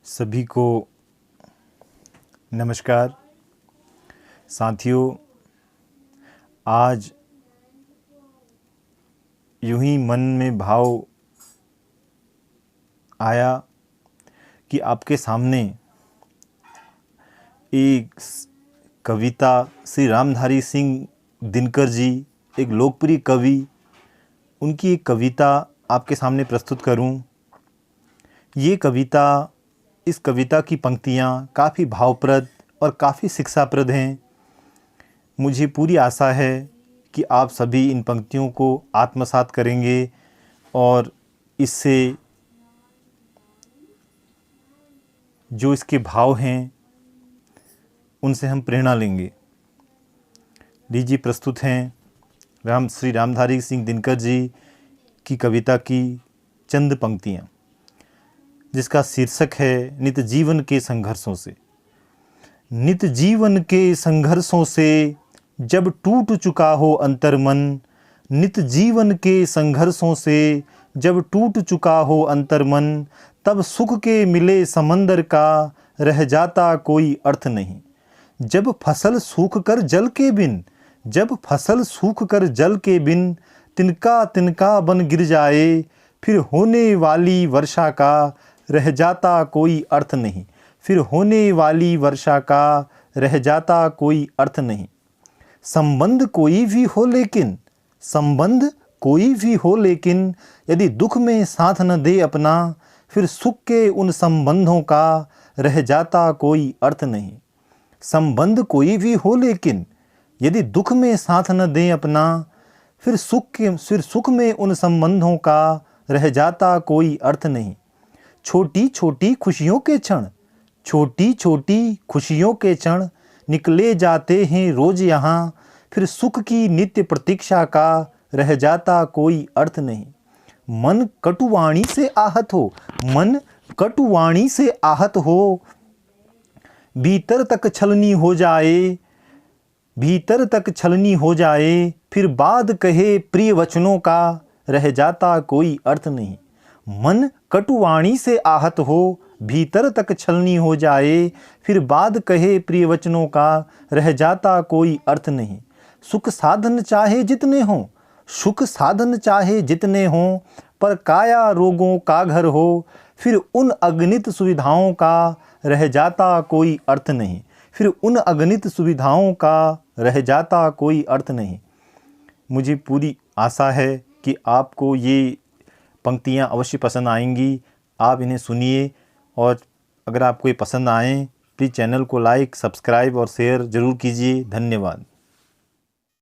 सभी को नमस्कार। साथियों, आज यूं ही मन में भाव आया कि आपके सामने एक कविता श्री रामधारी सिंह दिनकर जी, एक लोकप्रिय कवि, उनकी एक कविता आपके सामने प्रस्तुत करूं। ये कविता, इस कविता की पंक्तियां काफ़ी भावप्रद और काफ़ी शिक्षाप्रद हैं। मुझे पूरी आशा है कि आप सभी इन पंक्तियों को आत्मसात करेंगे और इससे जो इसके भाव हैं उनसे हम प्रेरणा लेंगे। लीजिए, प्रस्तुत हैं श्री रामधारी सिंह दिनकर जी की कविता की चंद पंक्तियाँ, जिसका शीर्षक है नित जीवन के संघर्षों से। नित जीवन के संघर्षों से जब टूट चुका हो अंतर्मन, नित जीवन के संघर्षों से जब टूट चुका हो अंतर्मन, तब सुख के मिले समंदर का रह जाता कोई अर्थ नहीं। जब फसल सूख कर जल के बिन, जब फसल सूख कर जल के बिन तिनका तिनका बन गिर जाए, फिर होने वाली वर्षा का रह जाता कोई अर्थ नहीं। फिर होने वाली वर्षा का रह जाता कोई अर्थ नहीं। संबंध कोई भी हो लेकिन, संबंध कोई भी हो लेकिन, यदि दुख में साथ न दे अपना, फिर सुख के उन संबंधों का रह जाता कोई अर्थ नहीं। संबंध कोई भी हो लेकिन, यदि दुख में साथ न दे अपना, फिर सुख में उन संबंधों का रह जाता कोई अर्थ नहीं। छोटी छोटी खुशियों के क्षण, छोटी छोटी खुशियों के क्षण निकले जाते हैं रोज यहाँ, फिर सुख की नित्य प्रतीक्षा का रह जाता कोई अर्थ नहीं। मन कटुवाणी से आहत हो, मन कटुवाणी से आहत हो, भीतर तक छलनी हो जाए, भीतर तक छलनी हो जाए, फिर बाद कहे प्रिय वचनों का रह जाता कोई अर्थ नहीं। मन कटुवाणी से आहत हो, भीतर तक छलनी हो जाए, फिर बाद कहे प्रिय वचनों का रह जाता कोई अर्थ नहीं। सुख साधन चाहे जितने हों, सुख साधन चाहे जितने हों, पर काया रोगों का घर हो, फिर उन अगणित सुविधाओं का रह जाता कोई अर्थ नहीं। फिर उन अगणित सुविधाओं का रह जाता कोई अर्थ नहीं। मुझे पूरी आशा है कि आपको ये पंक्तियाँ अवश्य पसंद आएंगी। आप इन्हें सुनिए और अगर आपको ये पसंद आएँ, प्लीज़ चैनल को लाइक, सब्सक्राइब और शेयर ज़रूर कीजिए। धन्यवाद।